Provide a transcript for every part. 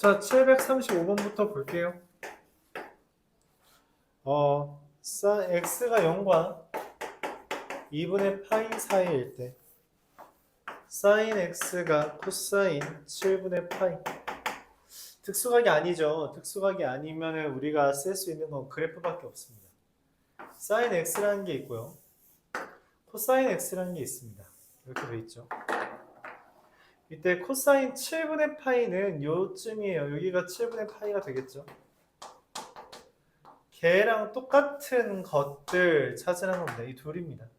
자, 735번부터 볼게요. x가 0과 2분의 파이 사이일 때 사인 x가 코사인 7분의 파이. 특수각이 아니죠. 특수각이 아니면 우리가 쓸 수 있는 건 그래프밖에 없습니다. 사인 x라는 게 있고요. 코사인 x라는 게 있습니다. 이렇게 돼 있죠. 이때 코사인 7분의 파이는 요쯤이에요. 여기가 7분의 파이가 되겠죠. 걔랑 똑같은 것들 찾으라는 겁니다. 이 둘입니다.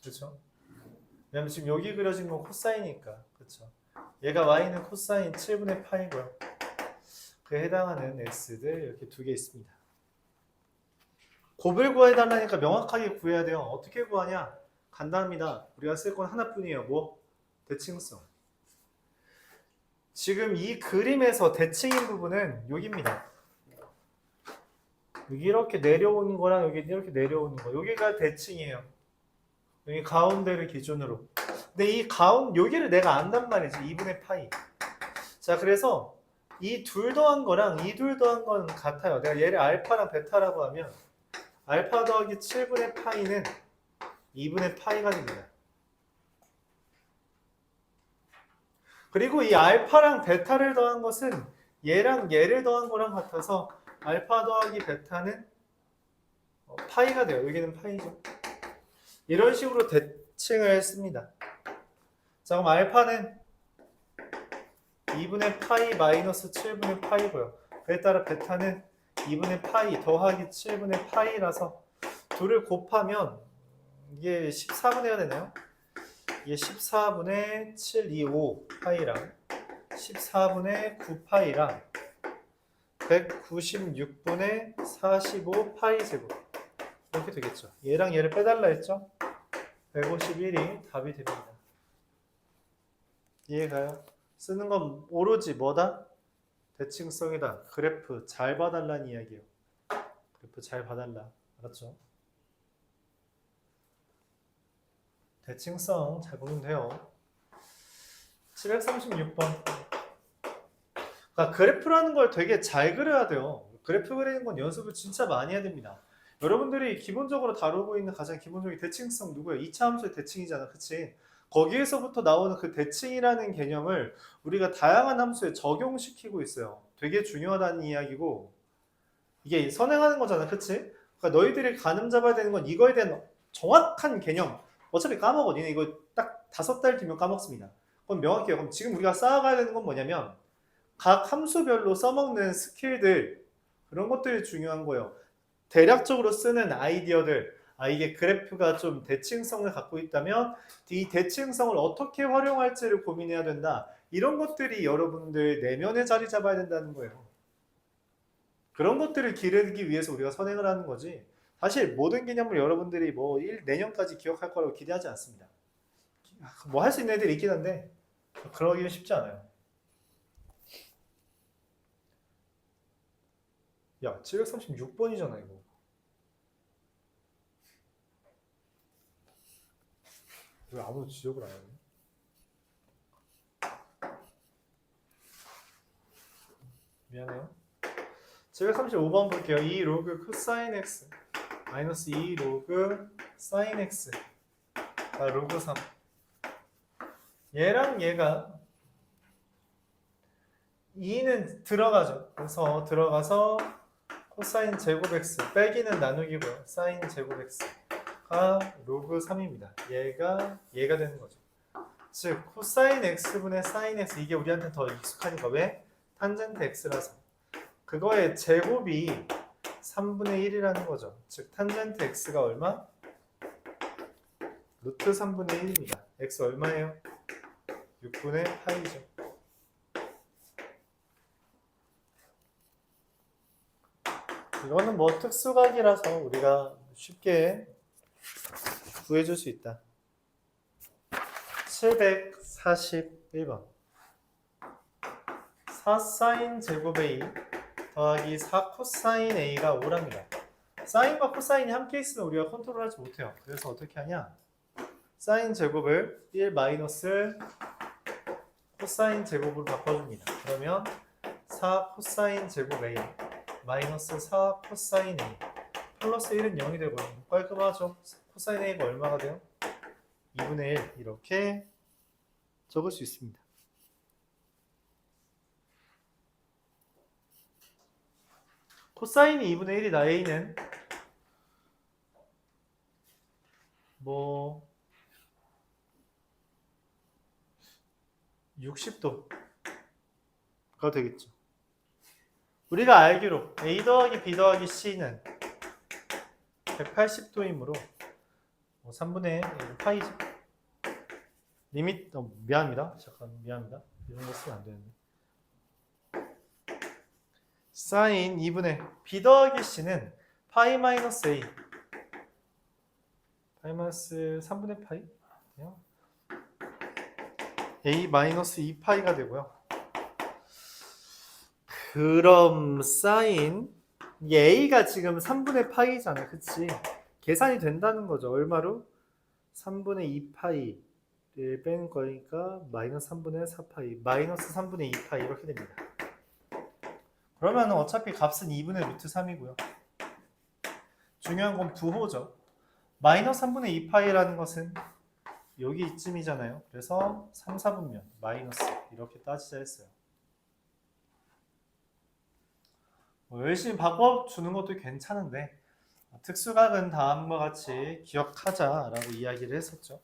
그렇죠? 왜냐면 지금 여기 그려진 건 코사인이니까. 그렇죠? 얘가 y는 코사인 7분의 파이고요. 그에 해당하는 x들 이렇게 두 개 있습니다. 곱을 구해달라니까 명확하게 구해야 돼요. 어떻게 구하냐? 간단합니다. 우리가 쓸 건 하나뿐이에요. 뭐? 대칭성. 지금 이 그림에서 대칭인 부분은 여기입니다. 여기 이렇게 내려오는 거랑 여기 이렇게 내려오는 거. 여기가 대칭이에요. 여기 가운데를 기준으로. 근데 이 여기를 내가 안단 말이지. 2분의 파이. 자, 그래서 이 둘 더한 거랑 이 둘 더한 건 같아요. 내가 얘를 알파랑 베타라고 하면 알파 더하기 7분의 파이는 2분의 파이가 됩니다. 그리고 이 알파랑 베타를 더한 것은 얘랑 얘를 더한 거랑 같아서 알파 더하기 베타는 파이가 돼요. 여기는 파이죠. 이런 식으로 대칭을 했습니다. 자, 그럼 알파는 2분의 파이 마이너스 7분의 파이고요. 그에 따라 베타는 2분의 파이 더하기 7분의 파이라서 둘을 곱하면 이게 14분의 1가 되나요? 이게 14분의 725 파이랑 14분의 9 파이랑 196분의 45 파이 제곱 이렇게 되겠죠. 얘랑 얘를 빼달라 했죠? 151이 답이 됩니다. 이해가요? 쓰는 건 오로지 뭐다? 대칭성이다. 그래프 잘 봐달라는 이야기예요. 그래프 잘 봐달라. 알았죠? 대칭성 잘 보면 돼요. 736번. 그러니까 그래프라는 걸 되게 잘 그려야 돼요. 그래프 그리는 건 연습을 진짜 많이 해야 됩니다. 여러분들이 기본적으로 다루고 있는 가장 기본적인 대칭성 누구예요? 2차 함수의 대칭이잖아. 그치? 거기에서부터 나오는 그 대칭이라는 개념을 우리가 다양한 함수에 적용시키고 있어요. 되게 중요하다는 이야기고 이게 선행하는 거잖아. 그치? 그러니까 너희들이 가늠 잡아야 되는 건 이거에 대한 정확한 개념. 어차피 까먹어. 니네 이거 딱 5달 뒤면 까먹습니다. 그럼 명확해요. 그럼 지금 우리가 쌓아가야 되는 건 뭐냐면 각 함수별로 써먹는 스킬들 그런 것들이 중요한 거예요. 대략적으로 쓰는 아이디어들 이게 그래프가 좀 대칭성을 갖고 있다면 이 대칭성을 어떻게 활용할지를 고민해야 된다. 이런 것들이 여러분들 내면에 자리 잡아야 된다는 거예요. 그런 것들을 기르기 위해서 우리가 선행을 하는 거지. 사실 모든 개념을 여러분들이 내년까지 기억할 거라고 기대하지 않습니다. 뭐 할 수 있는 애들이 있긴 한데 그러기는 쉽지 않아요. 야, 736번이잖아 이거. 왜 아무도 지적을 안 하니? 미안해요. 735번 볼게요. 2 로그 코사인 x 마이너스 2 로그 사인 x 로그 3. 얘랑 얘가 2는 들어가죠. 그래서 들어가서 코사인 제곱 x 빼기는 나누기고요. 사인 제곱 x가 로그 3입니다. 얘가 되는 거죠. 즉 코사인 x분의 사인 x 이게 우리한테 더 익숙하니까 왜? 탄젠트 x라서 그거의 제곱이 3분의 1이라는 거죠. 즉 탄젠트 x가 얼마? 루트 3분의 1입니다. x 얼마예요? 6분의 파이죠. 이거는 뭐 특수각이라서 우리가 쉽게 구해줄 수 있다. 741번 4사인 제곱 A 더하기 4코사인 A가 5랍니다. 사인과 코사인이 함께 있으면 우리가 컨트롤하지 못해요. 그래서 어떻게 하냐? 사인 제곱을 1 마이너스 코사인 제곱으로 바꿔줍니다. 그러면 4 코사인 제곱 A 마이너스 4 코사인 A 플러스 1은 0이 되고요. 깔끔하죠? 코사인 A가 얼마가 돼요? 2분의 1 이렇게 적을 수 있습니다. 코사인이 2분의 1이다. A는 뭐 60도가 되겠죠. 우리가 알기로 A 더하기 B 더하기 C는 180도이므로 3분의 1 파이죠. 리밋 미안합니다. 잠깐 미안합니다. 이런 거 쓰면 안 되는데. 사인 2분의 B 더하기 C는 파이 마이너스 A 파이 마이너스 3분의 파이 A 마이너스 2파이가 되고요. 그럼 사인 이 A가 지금 3분의 파이잖아. 그치? 계산이 된다는 거죠. 얼마로? 3분의 2파이를 뺀 거니까 마이너스 3분의 4파이 마이너스 3분의 2파이 이렇게 됩니다. 그러면 어차피 값은 2분의 루트 3이고요. 중요한 건 부호죠. 마이너스 3분의 2파이라는 것은 여기 이쯤이잖아요. 그래서 3, 4분면 마이너스 이렇게 따지자 했어요. 열심히 바꿔주는 것도 괜찮은데 특수각은 다음과 같이 기억하자라고 이야기를 했었죠.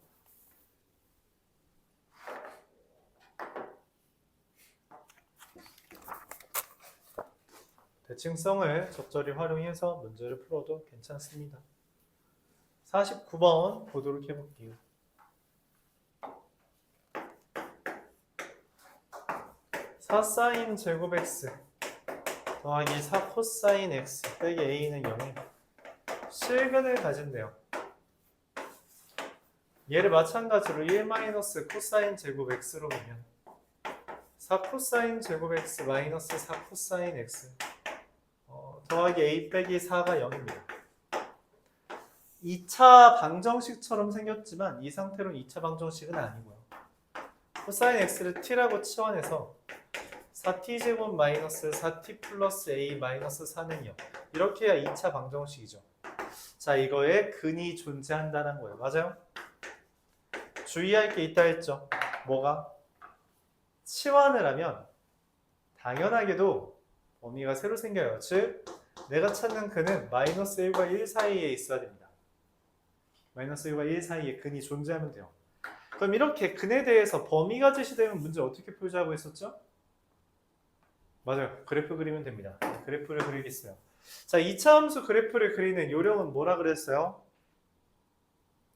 대칭성을 적절히 활용해서 문제를 풀어도 괜찮습니다. 49번 보도록 해볼게요. 4 사인 제곱 x 더하기 4 코사인 x 빼기 a는 0이 실근을 가진대요. 얘를 마찬가지로 1 마이너스 코사인 제곱 x로 보면 4 코사인 제곱 x 마이너스 4 코사인 x 더하기 a 빼기 4가 0입니다. 2차 방정식처럼 생겼지만 이 상태로 2차 방정식은 아니고요. 코사인 x를 t라고 치환해서 4t제곱 마이너스 4t 플러스 a 마이너스 4는 0 이렇게 해야 2차 방정식이죠. 자, 이거에 근이 존재한다는 거예요. 맞아요? 주의할 게 있다 했죠. 뭐가? 치환을 하면 당연하게도 범위가 새로 생겨요. 즉 내가 찾는 근은 마이너스 1과 1 사이에 있어야 됩니다. 마이너스 1과 1 사이에 근이 존재하면 돼요. 그럼 이렇게 근에 대해서 범위가 제시되면 문제 어떻게 풀자고 했었죠? 맞아요. 그래프 그리면 됩니다. 그래프를 그리겠어요. 자, 2차 함수 그래프를 그리는 요령은 뭐라 그랬어요?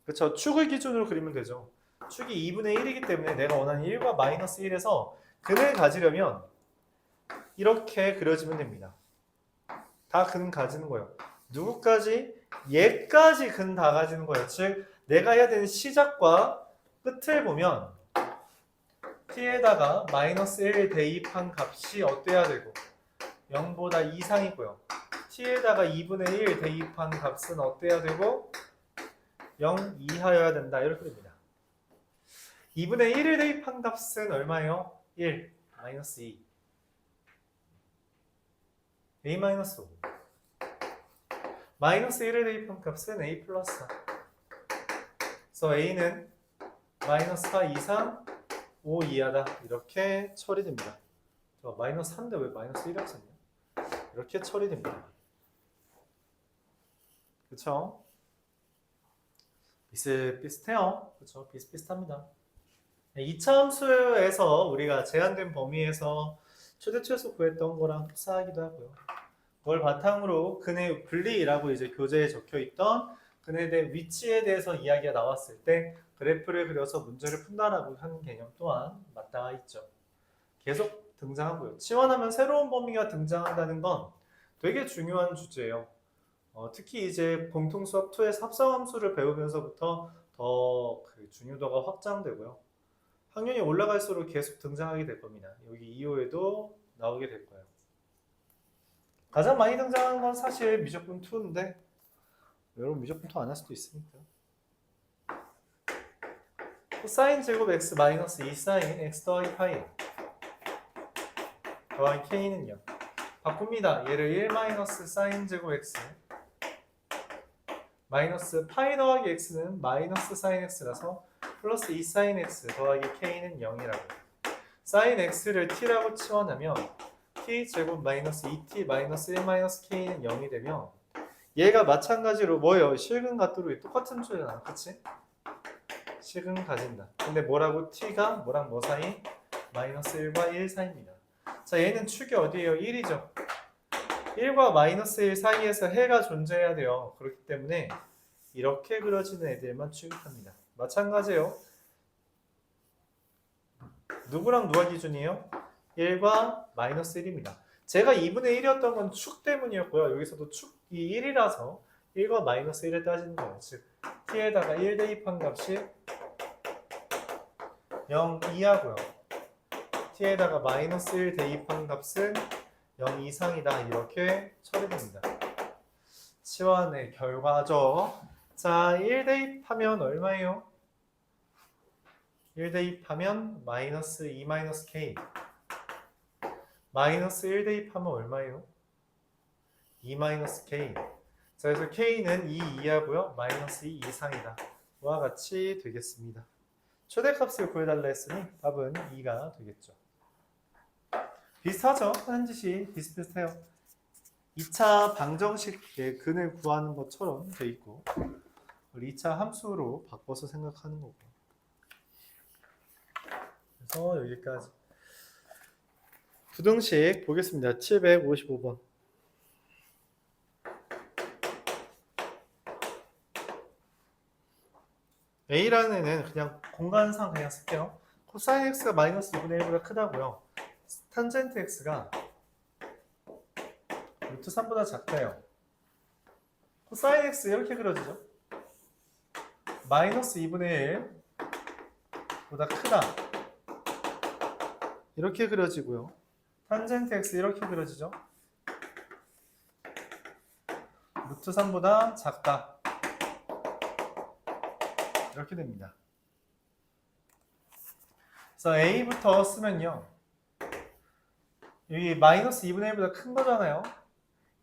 그쵸? 축을 기준으로 그리면 되죠. 축이 2분의 1이기 때문에 내가 원하는 1과 마이너스 1에서 근을 가지려면 이렇게 그려지면 됩니다. 다 근 가지는 거예요. 누구까지? 얘까지 근 다 가지는 거예요. 즉 내가 해야 되는 시작과 끝을 보면 t에다가 마이너스 1 대입한 값이 어때야 되고 0보다 이상이고요. t에다가 2분의 1 대입한 값은 어때야 되고 0 이하여야 된다. 이렇게 됩니다. 2분의 1을 대입한 값은 얼마예요? 1 마이너스 2 a 마이너스 5 마이너스 1을 대입한 값은 a 플러스 4 그래서 a는 마이너스 4 이상 5 이하다. 이렇게 처리됩니다. 마이너스 4인데 왜 마이너스 1이라고 썼냐? 이렇게 처리됩니다. 그쵸? 비슷비슷해요. 그쵸? 비슷비슷합니다. 2차 함수에서 우리가 제한된 범위에서 최대 최소 구했던 거랑 흡사하기도 하고요. 그걸 바탕으로 근의 분리라고 이제 교재에 적혀있던 근에 대한 위치에 대해서 이야기가 나왔을 때 그래프를 그려서 문제를 푼다라고 하는 개념 또한 맞닿아 있죠. 계속 등장하고요. 치환하면 새로운 범위가 등장한다는 건 되게 중요한 주제예요. 특히 이제 공통수학 2에서 합성함수를 배우면서부터 더 그 중요도가 확장되고요. 학년이 올라갈수록 계속 등장하게 될 겁니다. 여기 2호에도 나오게 될 거예요. 가장 많이 등장하는 건 사실 미적분 2인데 여러분 미적분 2 안 할 수도 있으니까. 코사인 제곱 x 마이너스 2사인 x 더하기 파이 더하기 k는 0. 바꿉니다. 얘를 1 마이너스 사인 제곱 x 마이너스 파이 더하기 x는 마이너스 사인 x라서 플러스 2 사인 x 더하기 k는 0이라고. 사인 x를 t라고 치환하면 t 제곱 마이너스 2t 마이너스 1 마이너스 k는 0이 되면 얘가 마찬가지로 뭐예요? 실근 각도로 똑같은 줄이잖아. 그치? 실근 가진다. 근데 뭐라고? t가 뭐랑 뭐 사이? 마이너스 1과 1 사이입니다. 자, 얘는 축이 어디예요? 1이죠. 1과 마이너스 1 사이에서 해가 존재해야 돼요. 그렇기 때문에 이렇게 그려지는 애들만 취급합니다. 마찬가지예요. 누구랑 누가 기준이에요? 1과 마이너스 1입니다. 제가 2분의 1이었던 건 축 때문이었고요. 여기서도 축이 1이라서 1과 마이너스 1을 따지는 거예요. 즉 t에다가 1 대입한 값이 0, 2하고요. t에다가 마이너스 1 대입한 값은 0 이상이다. 이렇게 처리됩니다. 치환의 결과죠. 자, 1 대입하면 얼마예요? 1 대입하면 마이너스 2 마이너스 k. 마이너스 1 대입하면 얼마예요? 2 마이너스 k. 자, 그래서 k는 2 이하고요. 마이너스 2 이상이다. 와 같이 되겠습니다. 최대값을 구해달라 했으니 답은 2가 되겠죠. 비슷하죠? 하는 짓이 비슷비슷해요. 2차 방정식의 근을 구하는 것처럼 돼 있고 2차 함수로 바꿔서 생각하는 거고. 그래서 여기까지. 부등식 보겠습니다. 755번. A라는 애는 그냥 공간상 그냥 쓸게요. 코사인 x가 마이너스 2분의 1보다 크다고요. 탄젠트 x가 루트 3보다 작대요. 코사인 x 이렇게 그려지죠. 마이너스 2분의 1보다 크다. 이렇게 그려지고요. 탄젠트 x 이렇게 그려지죠. 루트 3보다 작다. 이렇게 됩니다. 그래서 a부터 쓰면요. 여기 마이너스 2분의 1보다 큰 거잖아요.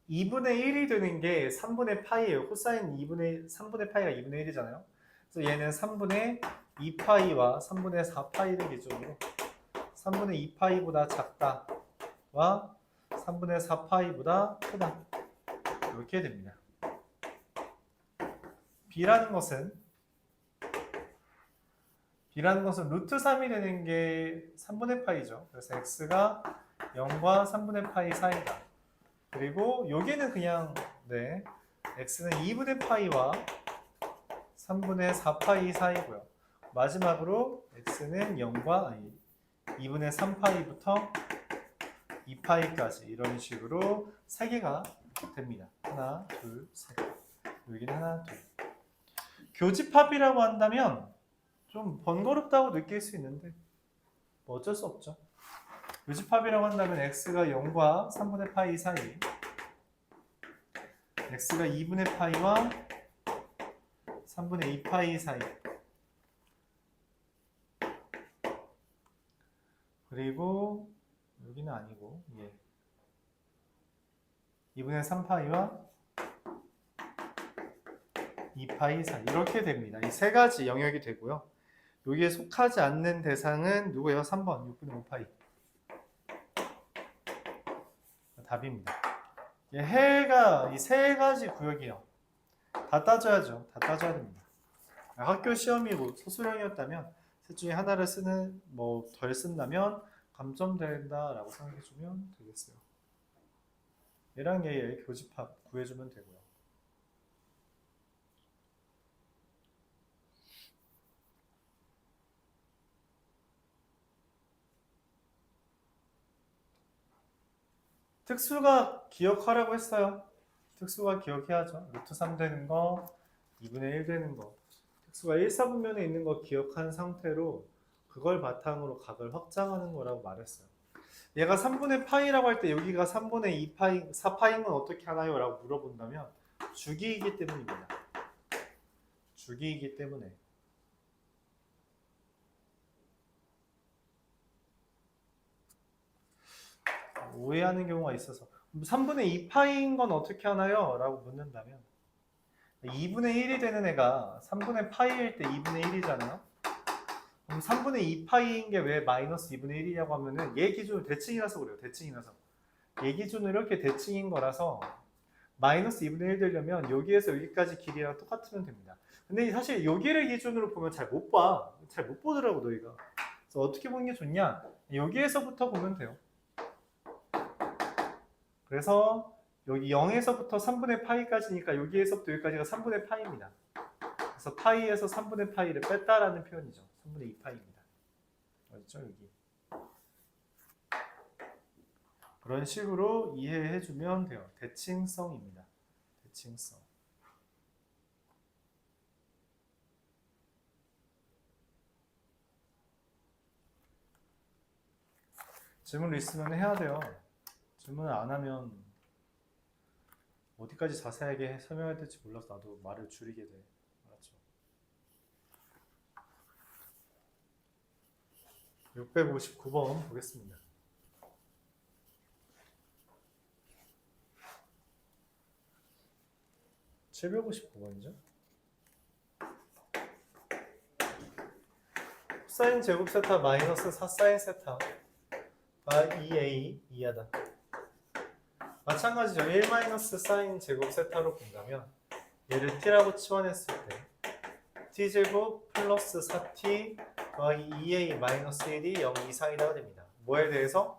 2분의 1이 되는 게 3분의 파이예요. 코사인 3분의 파이가 2분의 1이잖아요. 그래서 얘는 3분의 2파이와 3분의 4파이를 기준으로 3분의 2파이보다 작다와 3분의 4파이보다 크다. 이렇게 됩니다. b라는 것은 루트 3이 되는 게 3분의 파이죠. 그래서 x가 0과 3분의 파이 사이다. 그리고 여기는 그냥 x는 2분의 파이와 3분의 4파이 사이고요. 마지막으로 x는 0과 2분의 3파이부터 2파이까지 이런 식으로 3개가 됩니다. 하나, 둘, 셋. 여기는 하나, 둘. 교집합이라고 한다면 좀 번거롭다고 느낄 수 있는데 뭐 어쩔 수 없죠. 교집합이라고 한다면 x가 0과 3분의 파이 사이, x가 2분의 파이와 3분의 2파이 사이, 그리고 여기는 아니고 2분의 3파이와 2파이 사이 이렇게 됩니다. 이 세 가지 영역이 되고요. 여기에 속하지 않는 대상은 누구예요? 3번 6분의 5파이. 답입니다. 해가 이 세 가지 구역이요. 다 따져야죠. 다 따져야 됩니다. 학교 시험이고 소수령이었다면 셋 중에 하나를 쓰는 덜 쓴다면 감점된다라고 생각해주면 되겠어요. 얘랑 얘의 교집합 구해주면 되고요. 특수가 기억하라고 했어요. 특수가 기억해야죠. 루트 3 되는 거, 2분의 1 되는 거. 특수가 1사분면에 있는 거 기억한 상태로 그걸 바탕으로 각을 확장하는 거라고 말했어요. 얘가 3분의 파이라고 할 때 여기가 3분의 2파이, 4파이인 건 어떻게 하나요? 라고 물어본다면 주기이기 때문입니다. 주기이기 때문에 오해하는 경우가 있어서 3분의 2파이인 건 어떻게 하나요? 라고 묻는다면 2분의 1이 되는 애가 3분의 파이일 때 2분의 1이잖아요. 그럼 3분의 2파이인 게 왜 마이너스 2분의 1이냐고 하면은 얘 기준으로 대칭이라서 그래요. 대칭이라서. 얘 기준으로 이렇게 대칭인 거라서 마이너스 2분의 1 되려면 여기에서 여기까지 길이랑 똑같으면 됩니다. 근데 사실 여기를 기준으로 보면 잘 못 봐. 잘 못 보더라고 너희가. 그래서 어떻게 보는 게 좋냐? 여기에서부터 보면 돼요. 그래서 여기 0에서부터 3분의 파이까지니까 여기에서부터 여기까지가 3분의 파이입니다. 그래서 파이에서 3분의 파이를 뺐다라는 표현이죠. 3분의 2파이입니다. 어딨죠? 여기. 그런 식으로 이해해주면 돼요. 대칭성입니다. 대칭성. 질문 있으면 해야 돼요. 질문을 안 하면 어디까지 자세하게 설명해야 될지 몰라서 나도 말을 줄이게 돼. 알았죠? 659번 보겠습니다. (759번이죠) 코사인 제곱 세타 마이너스 4사인 세타 2a 이하다. 마찬가지죠. 1 마이너스 사인 제곱 세타로 본다면 얘를 t라고 치환했을 때 t제곱 플러스 4t 더하기 2a 마이너스 1이 0 이상이라고 됩니다. 뭐에 대해서?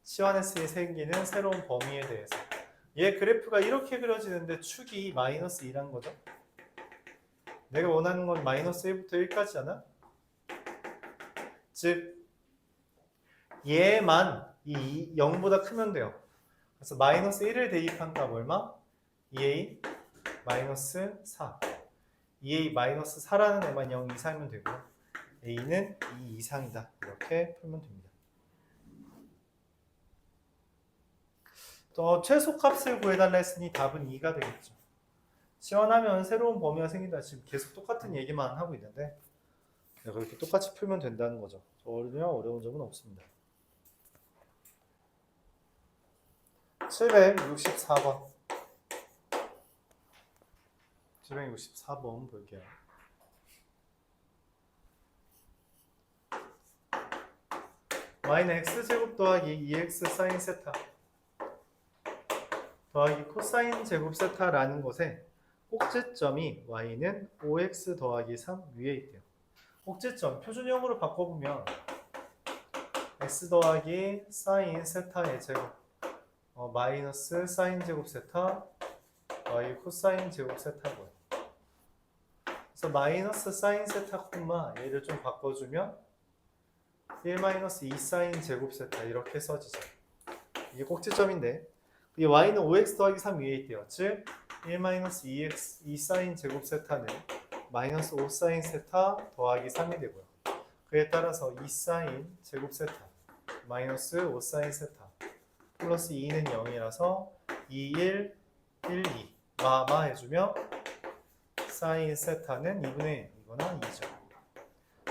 치환했을 때 생기는 새로운 범위에 대해서. 얘 그래프가 이렇게 그려지는데 축이 마이너스 2란 거죠. 내가 원하는 건 마이너스 1부터 1까지잖아. 즉 얘만 이 0보다 크면 돼요. 그래서 마이너스 1을 대입한 값 얼마? 2a 마이너스 4. 2a 마이너스 4라는 애만 0 이상이면 되고요. a는 2 이상이다. 이렇게 풀면 됩니다. 또 최소값을 구해달라 했으니 답은 2가 되겠죠. 치환하면 새로운 범위가 생긴다. 지금 계속 똑같은 얘기만 하고 있는데 그렇게 똑같이 풀면 된다는 거죠. 전혀 어려운 점은 없습니다. 764번 764번 볼게요. y는 x제곱 더하기 2x 사인 세타 더하기 코사인 제곱 세타라는 것에 꼭지점이 y는 5x 더하기 3 위에 있대요. 꼭지점 표준형으로 바꿔보면 x 더하기 사인 세타의 제곱 마이너스 사인 제곱 세타 더하기 코사인 제곱 세타고요. 그래서 마이너스 사인 세타 콤마 얘를 좀 바꿔주면 1 마이너스 2 사인 제곱 세타 이렇게 써지죠. 이게 꼭지점인데 이 y는 5x 더하기 3 위에 있대요. 즉 1 마이너스 2x 2 사인 제곱 세타는 마이너스 5 사인 세타 더하기 3이 되고요. 그에 따라서 2 사인 제곱 세타 마이너스 5 사인 세타 플러스 2는 0이라서 2, 1, 1, 2 마마 해주면 사인 세타는 2분의 1 이거나 2죠.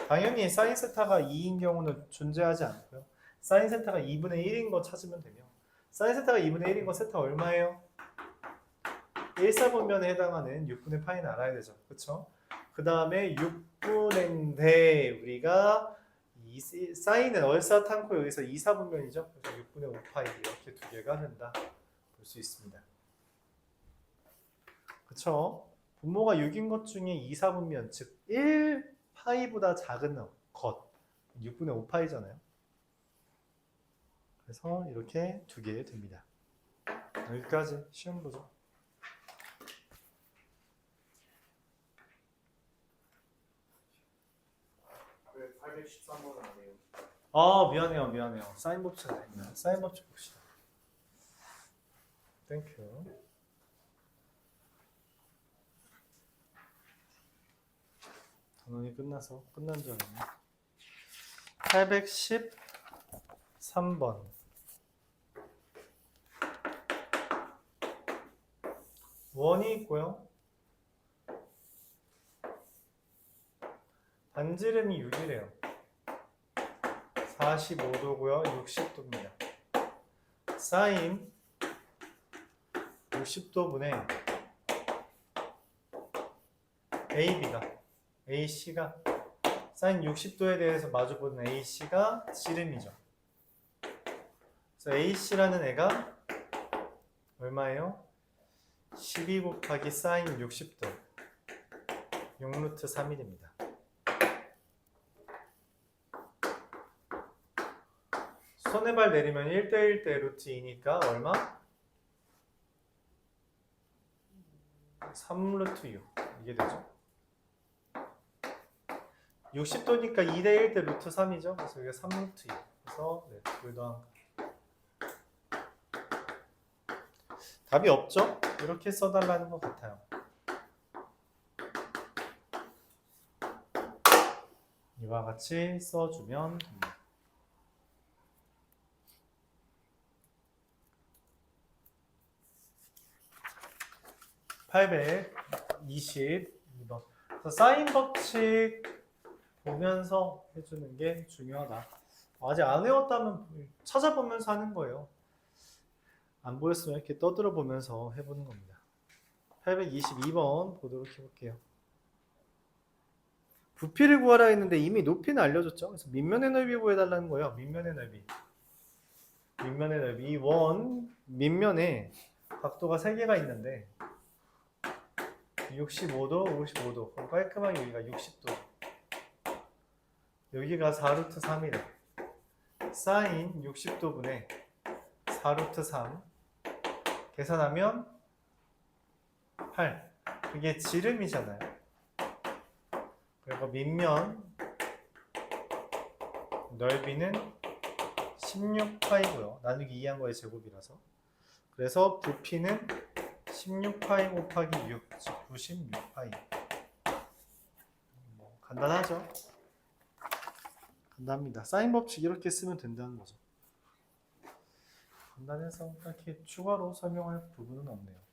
당연히 사인 세타가 2인 경우는 존재하지 않고요. 사인 세타가 2분의 1인 거 찾으면 되며 사인 세타가 2분의 1인 거 세타 얼마예요? 1사분면에 해당하는 6분의 파이는 알아야 되죠. 그쵸? 그 다음에 6분인데 우리가 사인은 얼사탄코 여기서 2사분면이죠. 그래서 6분의 5파이 이렇게 두 개가 된다. 볼 수 있습니다. 그쵸? 분모가 6인 것 중에 2사분면 즉 1파이보다 작은 것 6분의 5파이잖아요. 그래서 이렇게 두 개 됩니다. 여기까지 시험 보죠. 왜 813번은 안 해요? 아 미안해요. 사인 법칙 안 했네요. 사인 법칙 봅시다. 땡큐. 단원이 끝나서 끝난 줄 알았네. 813번 원이 있고요. 반지름이 6이래요. 45도고요. 60도입니다. 사인 60도분의 AC가 사인 60도에 대해서 마주보는 AC가 지름이죠. 그래서 AC라는 애가 얼마예요? 12 곱하기 사인 60도 6루트 3이 됩니다. 손에 발 내리면 1대1 대 루트 2니까 얼마? 3루트 6 이게 되죠. 60도니까 2대1 대 루트 3이죠. 그래서 이게 3루트 2. 그래서 네, 둘 더한 답이 없죠? 이렇게 써달라는 것 같아요. 이와 같이 써주면 됩니다. 822번. 사인 법칙 보면서 해주는 게 중요하다. 아직 안 외웠다면 찾아보면서 하는 거예요. 안 보였으면 이렇게 떠들어 보면서 해보는 겁니다. 822번 보도록 해볼게요. 부피를 구하라 했는데 이미 높이는 알려줬죠. 그래서 밑면의 넓이 구해달라는 거예요. 밑면의 넓이. 밑면의 넓이. 이 원 밑면에 각도가 3개가 있는데 65도, 55도. 그럼 깔끔하게 여기가 60도. 여기가 4루트 3이래. 사인 60도분의 4루트 3. 계산하면 8. 그게 지름이잖아요. 그리고 밑면 넓이는 16파이고요. 나누기 2한 거의 제곱이라서. 그래서 부피는 16파이 곱하기 6, 즉 96파이. 간단하죠? 간단합니다. 사인 법칙 이렇게 쓰면 된다는 거죠. 간단해서 딱히 추가로 설명할 부분은 없네요.